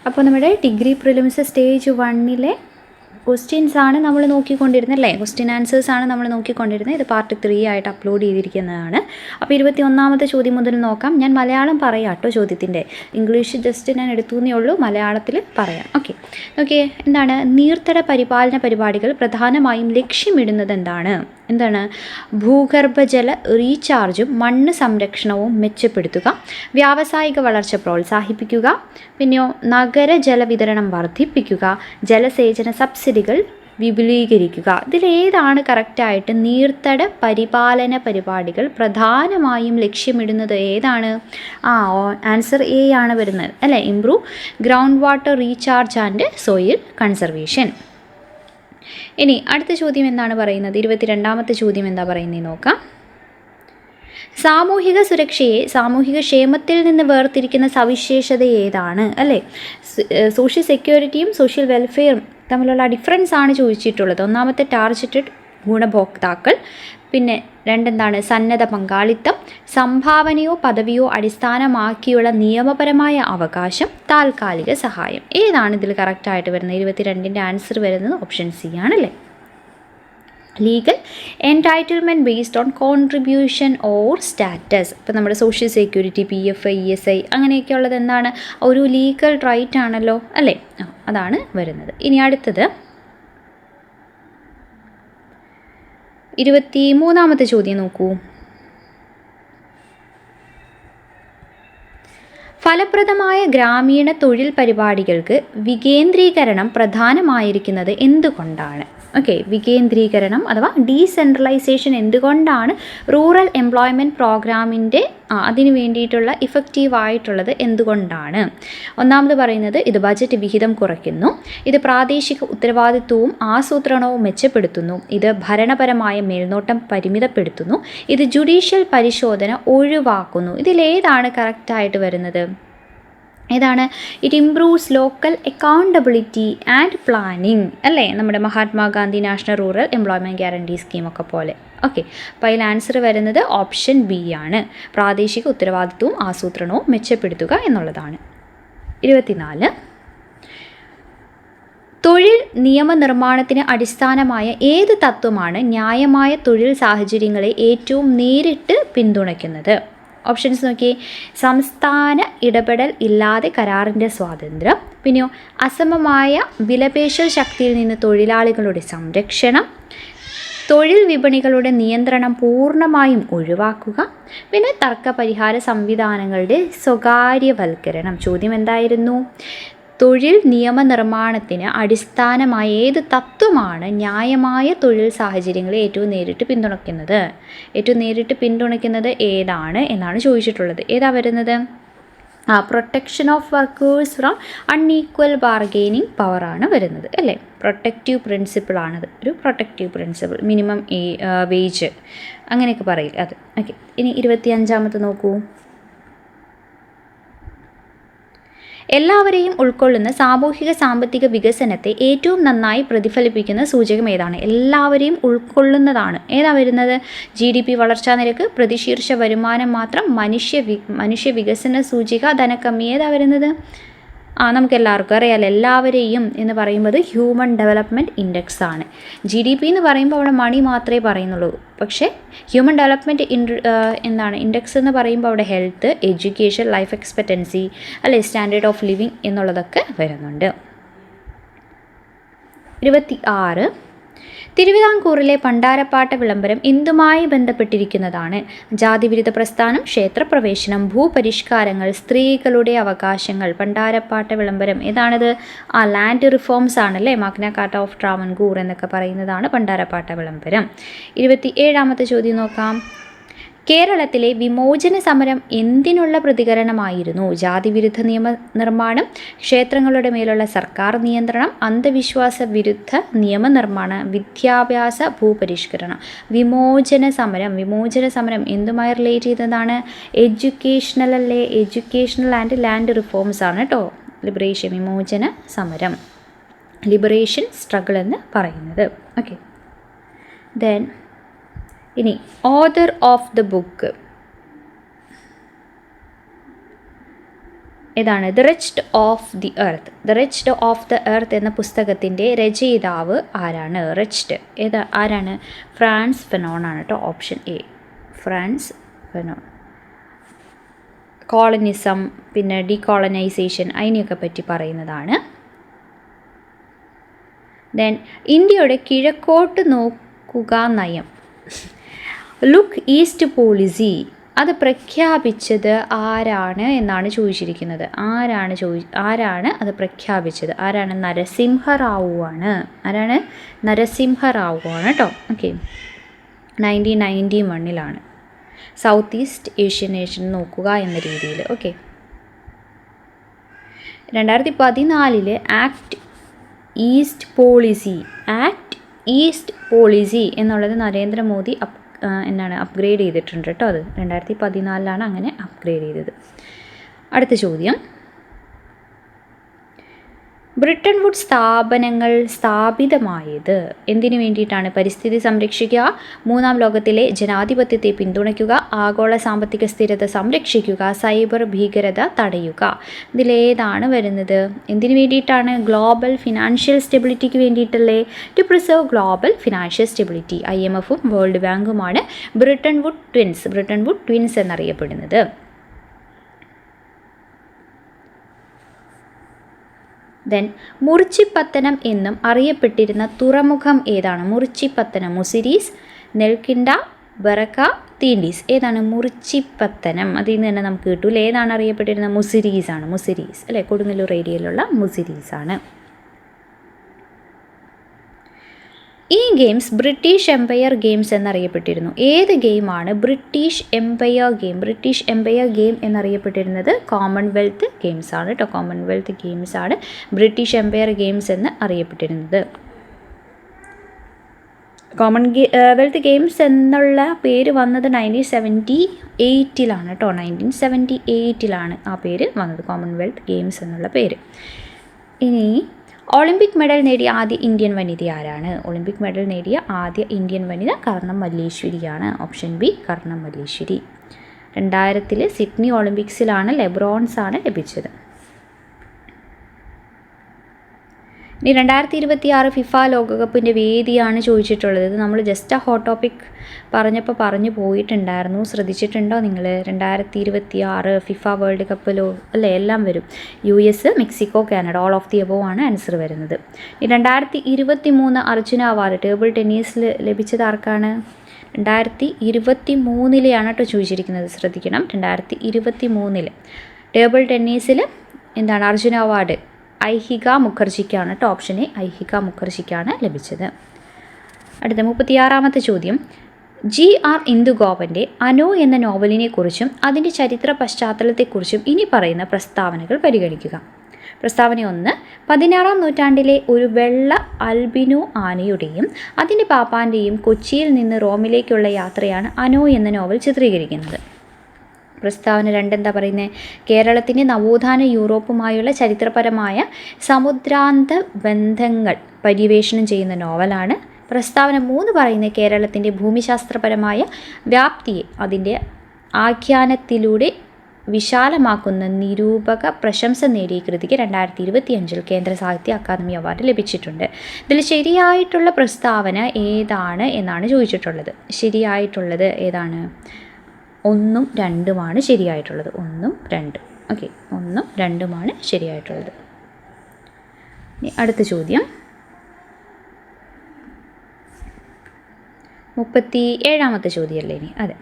അപ്പോൾ നമ്മുടെ degree prelims stage 1 questions ആണ് നമ്മൾ നോക്കിക്കൊണ്ടിരുന്നത് അല്ലേ, ക്വസ്റ്റ്യൻ ആൻസേഴ്സാണ് നമ്മൾ നോക്കിക്കൊണ്ടിരുന്നത്. ഇത് പാർട്ട് 3 ആയിട്ട് അപ്ലോഡ് ചെയ്തിരിക്കുന്നതാണ്. അപ്പോൾ 21ാമത്തെ ചോദ്യം മുതൽ നോക്കാം. ഞാൻ മലയാളം പറയാം കേട്ടോ ചോദ്യത്തിൻ്റെ, ഇംഗ്ലീഷ് ജസ്റ്റ് ഞാൻ എടുത്തുന്നേ ഉള്ളൂ, മലയാളത്തിൽ പറയാം. ഓക്കെ, എന്താണ് നീർത്തട പരിപാലന പരിപാടികൾ പ്രധാനമായും ലക്ഷ്യമിടുന്നത് എന്താണ് ഭൂഗർഭജല റീചാർജും മണ്ണ് സംരക്ഷണവും മെച്ചപ്പെടുത്തുക, വ്യാവസായിക വളർച്ച പ്രോത്സാഹിപ്പിക്കുക, പിന്നെയോ നഗര ജലവിതരണം വർദ്ധിപ്പിക്കുക, ജലസേചന സബ്സിഡികൾ വിപുലീകരിക്കുക. ഇതിലേതാണ് കറക്റ്റായിട്ട് നീർത്തട പരിപാലന പരിപാടികൾ പ്രധാനമായും ലക്ഷ്യമിടുന്നത് ഏതാണ്? ആൻസർ എ ആണ് വരുന്നത് അല്ലേ, improve ground water recharge and soil conservation. ഇനി അടുത്ത ചോദ്യം എന്താണ് പറയുന്നത്? 22ാമത്തെ ചോദ്യം എന്താ പറയുന്നത് നോക്കാം. സാമൂഹിക സുരക്ഷയെ സാമൂഹിക ക്ഷേമത്തിൽ നിന്ന് വേർതിരിക്കുന്ന സവിശേഷത ഏതാണ് അല്ലേ? സോഷ്യൽ സെക്യൂരിറ്റിയും സോഷ്യൽ വെൽഫെയറും തമ്മിലുള്ള ഡിഫറൻസ് ആണ് ചോദിച്ചിട്ടുള്ളത്. ഒന്നാമത്തെ ടാർഗറ്റഡ് ഗുണഭോക്താക്കൾ, പിന്നെ രണ്ടെന്താണ് സന്നദ്ധ പങ്കാളിത്തം, സംഭാവനയോ പദവിയോ അടിസ്ഥാനമാക്കിയുള്ള നിയമപരമായ അവകാശം, താൽക്കാലിക സഹായം. ഏതാണ് ഇതിൽ കറക്റ്റായിട്ട് വരുന്നത്? 22ൻ്റെ ആൻസർ വരുന്നത് ഓപ്ഷൻ സി ആണല്ലേ. Legal എൻടൈറ്റിൽമെൻറ്റ് based on contribution or status. ഇപ്പോൾ നമ്മുടെ സോഷ്യൽ സെക്യൂരിറ്റി, PF, ESI അങ്ങനെയൊക്കെ ഉള്ളത് എന്താണ്? ഒരു ലീഗൽ റൈറ്റ് ആണല്ലോ അല്ലേ, അതാണ് വരുന്നത്. ഇനി അടുത്തത് 23ാമത്തെ ചോദ്യം നോക്കൂ. ഫലപ്രദമായ ഗ്രാമീണ തൊഴിൽ പരിപാടികൾക്ക് വികേന്ദ്രീകരണം പ്രധാനമായിരിക്കുന്നത് എന്തുകൊണ്ടാണ്? വികേന്ദ്രീകരണം അഥവാ ഡീസെൻട്രലൈസേഷൻ എന്തുകൊണ്ടാണ് റൂറൽ എംപ്ലോയ്മെൻറ്റ് പ്രോഗ്രാമിൻ്റെ അതിന് വേണ്ടിയിട്ടുള്ള ഇഫക്റ്റീവായിട്ടുള്ളത് എന്തുകൊണ്ടാണ്? ഒന്നാമത് പറയുന്നത് ഇത് ബജറ്റ് വിഹിതം കുറയ്ക്കുന്നു, ഇത് പ്രാദേശിക ഉത്തരവാദിത്വവും ആസൂത്രണവും മെച്ചപ്പെടുത്തുന്നു, ഇത് ഭരണപരമായ മേൽനോട്ടം പരിമിതപ്പെടുത്തുന്നു, ഇത് ജുഡീഷ്യൽ പരിശോധന ഒഴിവാക്കുന്നു. ഇതിലേതാണ് കറക്റ്റായിട്ട് വരുന്നത്? ഏതാണ്? It improves local accountability and planning അല്ലേ, നമ്മുടെ Mahatma Gandhi national rural employment guarantee സ്കീമൊക്കെ പോലെ. അപ്പോൾ അതിൽ ആൻസർ വരുന്നത് ഓപ്ഷൻ ബി ആണ്, പ്രാദേശിക ഉത്തരവാദിത്വവും ആസൂത്രണവും മെച്ചപ്പെടുത്തുക എന്നുള്ളതാണ്. 24 തൊഴിൽ നിയമനിർമ്മാണത്തിന് അടിസ്ഥാനമായ ഏത് തത്വമാണ് ന്യായമായ തൊഴിൽ സാഹചര്യങ്ങളെ ഏറ്റവും നേരിട്ട് പിന്തുണയ്ക്കുന്നത്? ഓപ്ഷൻസ് നോക്കിയേ. സംസ്ഥാന ഇടപെടൽ ഇല്ലാതെ കരാറിൻ്റെ സ്വാതന്ത്ര്യം, പിന്നെയോ അസമമായ വിലപേശൽ ശക്തിയിൽ നിന്ന് തൊഴിലാളികളുടെ സംരക്ഷണം, തൊഴിൽ വിപണികളുടെ നിയന്ത്രണം പൂർണ്ണമായും ഒഴിവാക്കുക, പിന്നെ തർക്കപരിഹാര സംവിധാനങ്ങളുടെ സ്വകാര്യവൽക്കരണം. ചോദ്യം എന്തായിരുന്നു? തൊഴിൽ നിയമനിർമ്മാണത്തിന് അടിസ്ഥാനമായ ഏത് തത്വമാണ് ന്യായമായ തൊഴിൽ സാഹചര്യങ്ങളെ ഏറ്റവും നേരിട്ട് പിന്തുണയ്ക്കുന്നത് ഏതാണ് എന്നാണ് ചോദിച്ചിട്ടുള്ളത്. ഏതാ വരുന്നത്? Protection of workers from unequal bargaining power ആണ് വരുന്നത് അല്ലേ. പ്രൊട്ടക്റ്റീവ് പ്രിൻസിപ്പിളാണത്, ഒരു പ്രൊട്ടക്റ്റീവ് പ്രിൻസിപ്പിൾ, മിനിമം വേജ് അങ്ങനെയൊക്കെ പറയില്ല അത്. ഇനി 25ാമത്തെ നോക്കൂ. എല്ലാവരെയും ഉൾക്കൊള്ളുന്ന സാമൂഹിക സാമ്പത്തിക വികസനത്തെ ഏറ്റവും നന്നായി പ്രതിഫലിപ്പിക്കുന്ന സൂചകം ഏതാണ്? എല്ലാവരെയും ഉൾക്കൊള്ളുന്നതാണ്. ഏതാ വരുന്നത്? GDP വളർച്ചാ നിരക്ക്, പ്രതിശീർഷ വരുമാനം മാത്രം, മനുഷ്യ വികസന സൂചിക, ധനക്കമ്മി. ഏതാ വരുന്നത്? നമുക്ക് എല്ലാവർക്കും അറിയാമല്ലോ, എല്ലാവരെയും എന്ന് പറയുന്നത് ഹ്യൂമൻ ഡെവലപ്മെൻറ്റ് ഇൻഡെക്സ് ആണ്. GDP എന്ന് പറയുമ്പോൾ അവിടെ മണി മാത്രമേ പറയുന്നുള്ളൂ, പക്ഷേ ഹ്യൂമൻ ഡെവലപ്മെൻറ്റ് ഇൻഡെക്സ് എന്ന് പറയുമ്പോൾ അവിടെ ഹെൽത്ത്, എഡ്യൂക്കേഷൻ, ലൈഫ് എക്സ്പെക്റ്റൻസി അല്ലെ, സ്റ്റാൻഡേർഡ് ഓഫ് ലിവിങ് എന്നുള്ളതൊക്കെ വരുന്നുണ്ട്. 26 തിരുവിതാംകൂറിലെ പണ്ടാരപ്പാട്ട വിളംബരം എന്തുമായി ബന്ധപ്പെട്ടിരിക്കുന്നതാണ്? ജാതിവിരുദ്ധ പ്രസ്ഥാനം, ക്ഷേത്രപ്രവേശനം, ഭൂപരിഷ്കാരങ്ങൾ, സ്ത്രീകളുടെ അവകാശങ്ങൾ. പണ്ടാരപ്പാട്ട വിളംബരം ഏതാണിത്? ലാൻഡ് റിഫോംസ് ആണല്ലേ, മാഗ്ന കാർട്ട ഓഫ് ട്രാവൻകൂർ എന്നൊക്കെ പറയുന്നതാണ് പണ്ടാരപ്പാട്ട വിളംബരം. 27ാമത്തെ ചോദ്യം നോക്കാം. കേരളത്തിലെ വിമോചന സമരം എന്തിനുള്ള പ്രതികരണമായിരുന്നു? ജാതിവിരുദ്ധ നിയമനിർമ്മാണം, ക്ഷേത്രങ്ങളുടെ മേലുള്ള സർക്കാർ നിയന്ത്രണം, അന്ധവിശ്വാസ വിരുദ്ധ നിയമനിർമ്മാണം, വിദ്യാഭ്യാസ ഭൂപരിഷ്കരണം. വിമോചന സമരം എന്തുമായി റിലേറ്റ് ചെയ്തതാണ്? എഡ്യൂക്കേഷണൽ അല്ലേ, എഡ്യൂക്കേഷണൽ ആൻഡ് ലാൻഡ് റിഫോംസ് ആണ് കേട്ടോ. ലിബറേഷൻ, വിമോചന സമരം, ലിബറേഷൻ സ്ട്രഗിൾ എന്ന് പറയുന്നത്. ദെൻ ഇനി ഓതർ ഓഫ് ദ ബുക്ക്. ഏതാണ്? The wretched of the earth. The wretched of the earth എന്ന പുസ്തകത്തിൻ്റെ രചയിതാവ് ആരാണ്? റിച്ച്ഡ് ആരാണ്? ഫ്രാൻസ് ഫെനോൺ ആണ് കേട്ടോ. Option A, Frantz Fanon. Colonialism, പിന്നെ ഡീകോളനൈസേഷൻ, അതിനെയൊക്കെ പറ്റി പറയുന്നതാണ്. ദെൻ ഇന്ത്യയുടെ കിഴക്കോട്ട് നോക്കുക നയം, ലുക്ക് ഈസ്റ്റ് പോളിസി, അത് പ്രഖ്യാപിച്ചത് ആരാണ് എന്നാണ് ചോദിച്ചിരിക്കുന്നത്. ആരാണ് അത് പ്രഖ്യാപിച്ചത്? ആരാണ്? നരസിംഹറാവു ആണ്. ആരാണ്? നരസിംഹറാവു ആണ് കേട്ടോ. Okay, 1991 south east Asian nation നോക്കുക എന്ന രീതിയിൽ. ഓക്കെ, 2014 ആക്ട് ഈസ്റ്റ് പോളിസി എന്നുള്ളത് നരേന്ദ്രമോദി അപ്ഗ്രേഡ് ചെയ്തിട്ടുണ്ട് കേട്ടോ. അത് 2014 അങ്ങനെ അപ്ഗ്രേഡ് ചെയ്തത്. അടുത്ത ചോദ്യം, ബ്രിട്ടൻ വുഡ് സ്ഥാപനങ്ങൾ സ്ഥാപിതമായത് എന്തിനു വേണ്ടിയിട്ടാണ്? പരിസ്ഥിതി സംരക്ഷിക്കുക, മൂന്നാം ലോകത്തിലെ ജനാധിപത്യത്തെ പിന്തുണയ്ക്കുക, ആഗോള സാമ്പത്തിക സ്ഥിരത സംരക്ഷിക്കുക, സൈബർ ഭീകരത തടയുക. ഇതിലേതാണ് വരുന്നത്? എന്തിനു വേണ്ടിയിട്ടാണ്? ഗ്ലോബൽ ഫിനാൻഷ്യൽ സ്റ്റെബിലിറ്റിക്ക് വേണ്ടിയിട്ടല്ലേ? To preserve global financial stability. IMFും വേൾഡ് ബാങ്കുമാണ് ബ്രിട്ടൻ വുഡ് ട്വിൻസ് എന്നറിയപ്പെടുന്നത്. ദെൻ മുറിച്ചിപ്പത്തനം എന്നും അറിയപ്പെട്ടിരുന്ന തുറമുഖം ഏതാണ്? മുറിച്ചിപ്പത്തനം, മുസിരീസ്, നെൽക്കിണ്ട, ബറക്ക, തീണ്ടീസ്. ഏതാണ്? മുറിച്ചിപ്പത്തനം. അതിൽ നിന്ന് തന്നെ നമുക്ക് കിട്ടൂല. ഏതാണ് അറിയപ്പെട്ടിരുന്നത്? മുസിരീസ് ആണ്. മുസിരീസ് അല്ലേ, കൊടുങ്ങല്ലൂർ ഏരിയയിലുള്ള മുസിരീസ് ആണ്. ഈ ഗെയിംസ് ബ്രിട്ടീഷ് എംപയർ ഗെയിംസ് എന്നറിയപ്പെട്ടിരുന്നു. ഏത് ഗെയിമാണ് ബ്രിട്ടീഷ് എംപയർ ഗെയിം എന്നറിയപ്പെട്ടിരുന്നത്? കോമൺവെൽത്ത് ഗെയിംസ് ആണ് കേട്ടോ. കോമൺവെൽത്ത് ഗെയിംസ് ആണ് ബ്രിട്ടീഷ് എംപയർ ഗെയിംസ് എന്ന് അറിയപ്പെട്ടിരുന്നത്. കോമൺവെൽത്ത് ഗെയിംസ് എന്നുള്ള പേര് വന്നത് 1978 കേട്ടോ. 1978 ആ പേര് വന്നത്, കോമൺവെൽത്ത് ഗെയിംസ് എന്നുള്ള പേര്. ഇനി ഒളിമ്പിക് മെഡൽ നേടിയ ആദ്യ ഇന്ത്യൻ വനിത ആരാണ്? ഒളിമ്പിക് മെഡൽ നേടിയ ആദ്യ ഇന്ത്യൻ വനിത Karnam മല്ലേശ്വരിയാണ്. Option B, Karnam Malleshwari. 2000 Sydney ഒളിമ്പിക്സിലാണ് bronze ആണ് ലഭിച്ചത്. ഇനി 2026 ഫിഫ ലോകകപ്പിൻ്റെ വേദിയാണ് ചോദിച്ചിട്ടുള്ളത്. ഇത് നമ്മൾ ജസ്റ്റ് ആ ഹോട്ട് ടോപ്പിക് പറഞ്ഞു പോയിട്ടുണ്ടായിരുന്നു. ശ്രദ്ധിച്ചിട്ടുണ്ടോ നിങ്ങൾ? 2026 ഫിഫ വേൾഡ് കപ്പിലോ അല്ലേ എല്ലാം വരും. US, Mexico, Canada, all of the above ആണ് ആൻസർ വരുന്നത്. ഈ 2023 അർജുന അവാർഡ് ടേബിൾ ടെന്നീസിൽ ലഭിച്ചത് ആർക്കാണ്? 2023 കേട്ടോ ചോദിച്ചിരിക്കുന്നത്. ശ്രദ്ധിക്കണം, 2023 ടേബിൾ ടെന്നീസിൽ എന്താണ് അർജുന അവാർഡ്? ഐഹിക മുഖർജിക്കാണ് കേട്ടോ. ഓപ്ഷൻ എ, ഐഹിക മുഖർജിക്കാണ് ലഭിച്ചത്. അടുത്ത 36ാമത്തെ ചോദ്യം, GR ഇന്ദുഗോപൻ്റെ അനു എന്ന നോവലിനെക്കുറിച്ചും അതിൻ്റെ ചരിത്ര പശ്ചാത്തലത്തെക്കുറിച്ചും ഇനി പറയുന്ന പ്രസ്താവനകൾ പരിഗണിക്കുക. പ്രസ്താവന 1, 16ാം നൂറ്റാണ്ടിലെ ഒരു വെള്ള അൽബിനോ ആനയുടെയും അതിൻ്റെ പാപ്പാൻ്റെയും കൊച്ചിയിൽ നിന്ന് റോമിലേക്കുള്ള യാത്രയാണ് അനു എന്ന നോവൽ ചിത്രീകരിക്കുന്നത്. പ്രസ്താവന 2 എന്താ പറയുന്നത്? കേരളത്തിൻ്റെ നവോത്ഥാന യൂറോപ്പുമായുള്ള ചരിത്രപരമായ സമുദ്രാന്ത ബന്ധങ്ങൾ പര്യവേഷണം ചെയ്യുന്ന നോവലാണ്. പ്രസ്താവന 3 പറയുന്നത് കേരളത്തിൻ്റെ ഭൂമിശാസ്ത്രപരമായ വ്യാപ്തിയെ അതിൻ്റെ ആഖ്യാനത്തിലൂടെ വിശാലമാക്കുന്ന നിരൂപക പ്രശംസ നേടിയ കൃതിക്ക് 2025 കേന്ദ്ര സാഹിത്യ അക്കാദമി അവാർഡ് ലഭിച്ചിട്ടുണ്ട്. ഇതിൽ ശരിയായിട്ടുള്ള പ്രസ്താവന ഏതാണ് എന്നാണ് ചോദിച്ചിട്ടുള്ളത്. ശരിയായിട്ടുള്ളത് ഏതാണ്? 1ഉം 2ഉമാണ് ശരിയായിട്ടുള്ളത്. 1ഉം 2ഉം. ഓക്കെ, 1ഉം 2ഉമാണ് ശരിയായിട്ടുള്ളത്. അടുത്ത ചോദ്യം 37ാമത്തെ ചോദ്യമല്ലേ ഇനി? അതെ.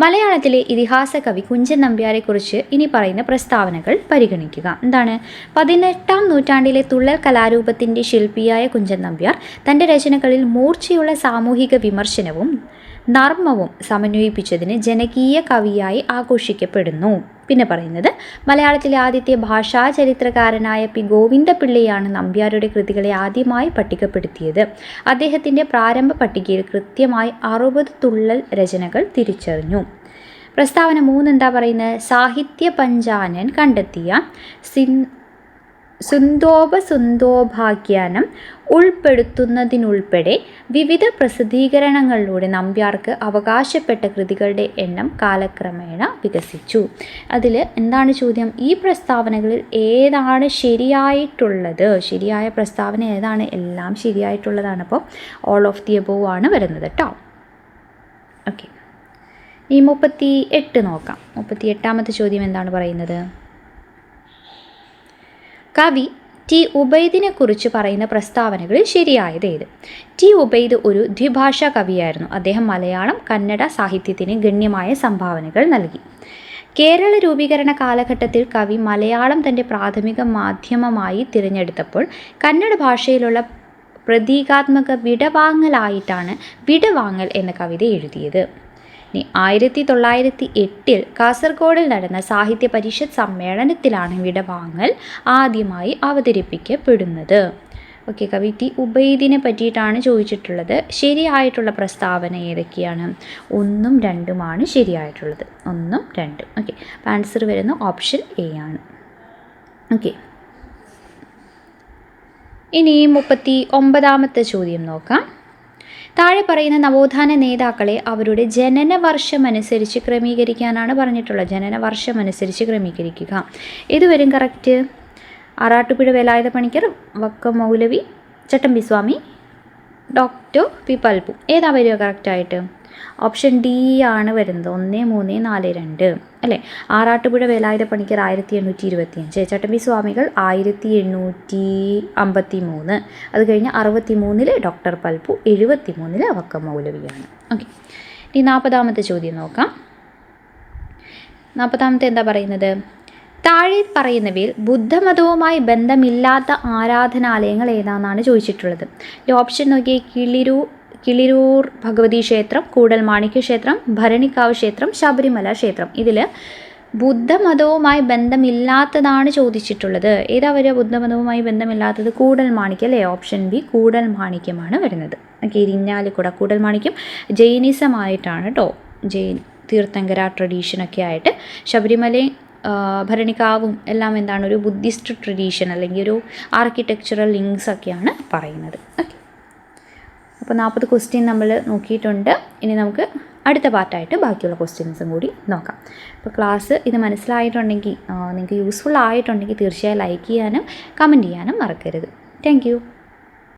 മലയാളത്തിലെ ഇതിഹാസ കവി കുഞ്ചൻ നമ്പ്യാരെക്കുറിച്ച് ഇനി പറയുന്ന പ്രസ്താവനകൾ പരിഗണിക്കുക. എന്താണ്? 18ാം നൂറ്റാണ്ടിലെ തുള്ളൽ കലാരൂപത്തിൻ്റെ ശില്പിയായ കുഞ്ചൻ നമ്പ്യാർ തൻ്റെ രചനകളിൽ മൂർച്ചയുള്ള സാമൂഹിക വിമർശനവും നർമ്മവും സമന്വയിപ്പിച്ചതിന് ജനകീയ കവിയായി ആഘോഷിക്കപ്പെടുന്നു. പിന്നെ പറയുന്നത് മലയാളത്തിലെ ആദ്യത്തെ ഭാഷാ ചരിത്രകാരനായ പി ഗോവിന്ദപിള്ളയാണ് നമ്പ്യാരുടെ കൃതികളെ ആദ്യമായി പട്ടികപ്പെടുത്തിയത്. അദ്ദേഹത്തിൻ്റെ പ്രാരംഭ പട്ടികയിൽ കൃത്യമായി 60 തുള്ളൽ രചനകൾ തിരിച്ചറിഞ്ഞു. പ്രസ്താവന 3 എന്താ പറയുന്നത്? സാഹിത്യ പഞ്ചാനൻ കണ്ടെത്തിയ സുന്ദോപസുന്ദോപാഖ്യാനം ഉൾപ്പെടുത്തുന്നതിനുൾപ്പെടെ വിവിധ പ്രസിദ്ധീകരണങ്ങളിലൂടെ നമ്പ്യാർക്ക് അവകാശപ്പെട്ട കൃതികളുടെ എണ്ണം കാലക്രമേണ വികസിച്ചു. അതിൽ എന്താണ് ചോദ്യം? ഈ പ്രസ്താവനകളിൽ ഏതാണ് ശരിയായിട്ടുള്ളത്? ശരിയായ പ്രസ്താവന ഏതാണ്? എല്ലാം ശരിയായിട്ടുള്ളതാണ്. അപ്പോൾ ഓൾ ഓഫ് ദി എബോവ് ആണ് വരുന്നത് കേട്ടോ. ഓക്കെ, ഈ 38 നോക്കാം. 38ാമത്തെ ചോദ്യം എന്താണ് പറയുന്നത്? കവി ടി ഉബൈദിനെ കുറിച്ച് പറയുന്ന പ്രസ്താവനകളിൽ ശരിയായത് ഏത്? ടി ഉബൈദ് ഒരു ദ്വിഭാഷാ കവിയായിരുന്നു. അദ്ദേഹം മലയാളം, കന്നഡ സാഹിത്യത്തിന് ഗണ്യമായ സംഭാവനകൾ നൽകി. കേരള രൂപീകരണ കാലഘട്ടത്തിൽ കവി മലയാളം തൻ്റെ പ്രാഥമിക മാധ്യമമായി തിരഞ്ഞെടുത്തപ്പോൾ കന്നഡ ഭാഷയിലുള്ള പ്രതീകാത്മക വിടവാങ്ങലായിട്ടാണ് വിടവാങ്ങൽ എന്ന കവിത എഴുതിയത്. 1908 കാസർഗോഡിൽ നടന്ന സാഹിത്യ പരിഷത്ത് സമ്മേളനത്തിലാണ് വിടവാങ്ങൽ ആദ്യമായി അവതരിപ്പിക്കപ്പെടുന്നത്. ഓക്കെ, കവി ടി ഉബൈദിനെ പറ്റിയിട്ടാണ് ചോദിച്ചിട്ടുള്ളത്. ശരിയായിട്ടുള്ള പ്രസ്താവന ഏതൊക്കെയാണ്? 1ഉം 2ഉമാണ് ശരിയായിട്ടുള്ളത്. 1ഉം 2ഉം. ഓക്കെ, അപ്പോൾ ആൻസർ വരുന്ന ഓപ്ഷൻ എ ആണ്. ഓക്കെ, ഇനി 39ാമത്തെ ചോദ്യം നോക്കാം. താഴെ പറയുന്ന നവോത്ഥാന നേതാക്കളെ അവരുടെ ജനനവർഷമനുസരിച്ച് ക്രമീകരിക്കാനാണ് പറഞ്ഞിട്ടുള്ളത്. ജനനവർഷമനുസരിച്ച് ക്രമീകരിക്കുക. ഏത് വരും കറക്റ്റ്? ആറാട്ടുപുഴ വേലായുധ പണിക്കർ, വക്കം മൗലവി, ചട്ടമ്പി സ്വാമി, ഡോക്ടർ പി പൽപു. ഏതാ വരിക കറക്റ്റായിട്ട്? ഓപ്ഷൻ ഡി ആണ് വരുന്നത്. 1, 3, 4, 2 അല്ലേ? ആറാട്ടുപുഴ വേലായുധ പണിക്കർ 1825, ചട്ടമ്പി സ്വാമികൾ 1853, അത് കഴിഞ്ഞ് 63 ഡോക്ടർ പൽപു, 73 വക്കം മൗലവിയാണ്. ഓക്കെ, ഇനി 40ാമത്തെ ചോദ്യം നോക്കാം. 40ാമത്തെ എന്താ പറയുന്നത്? താഴെ പറയുന്നവയിൽ ബുദ്ധമതവുമായി ബന്ധമില്ലാത്ത ആരാധനാലയങ്ങൾ ഏതാണെന്നാണ് ചോദിച്ചിട്ടുള്ളത്. ഈ ഓപ്ഷൻ നോക്കിയേ: കിളിരൂർ ഭഗവതി ക്ഷേത്രം, കൂടൽമാണിക്യ ക്ഷേത്രം, ഭരണിക്കാവ് ക്ഷേത്രം, ശബരിമല ക്ഷേത്രം. ഇതിൽ ബുദ്ധമതവുമായി ബന്ധമില്ലാത്തതാണ് ചോദിച്ചിട്ടുള്ളത്. ഏതാ വരിക ബുദ്ധമതവുമായി ബന്ധമില്ലാത്തത്? കൂടൽമാണിക്യം അല്ലേ? ഓപ്ഷൻ ബി കൂടൽമാണിക്യമാണ് വരുന്നത്. ഓക്കെ, ഇരിഞ്ഞാലിക്കുട കൂടൽമാണിക്യം ജൈനിസമായിട്ടാണ് കേട്ടോ. ജൈൻ തീർത്ഥങ്കര ട്രഡീഷനൊക്കെ ആയിട്ട്. ശബരിമലയും ഭരണിക്കാവും എല്ലാം എന്താണ്? ഒരു ബുദ്ധിസ്റ്റ് ട്രഡീഷൻ അല്ലെങ്കിൽ ഒരു ആർക്കിടെക്ചറൽ ലിങ്ക്സ് ഒക്കെയാണ് പറയുന്നത്. ഓക്കെ, അപ്പോൾ 40 ക്വസ്റ്റ്യൻ നമ്മൾ നോക്കിയിട്ടുണ്ട്. ഇനി നമുക്ക് അടുത്ത പാർട്ടായിട്ട് ബാക്കിയുള്ള ക്വസ്റ്റ്യൻസും കൂടി നോക്കാം. അപ്പോൾ ക്ലാസ് ഇത് മനസ്സിലായിട്ടുണ്ടെങ്കിൽ, നിങ്ങൾക്ക് യൂസ്ഫുൾ ആയിട്ടുണ്ടെങ്കിൽ തീർച്ചയായും ലൈക്ക് ചെയ്യാനും കമൻറ്റ് ചെയ്യാനും മറക്കരുത്. Thank you.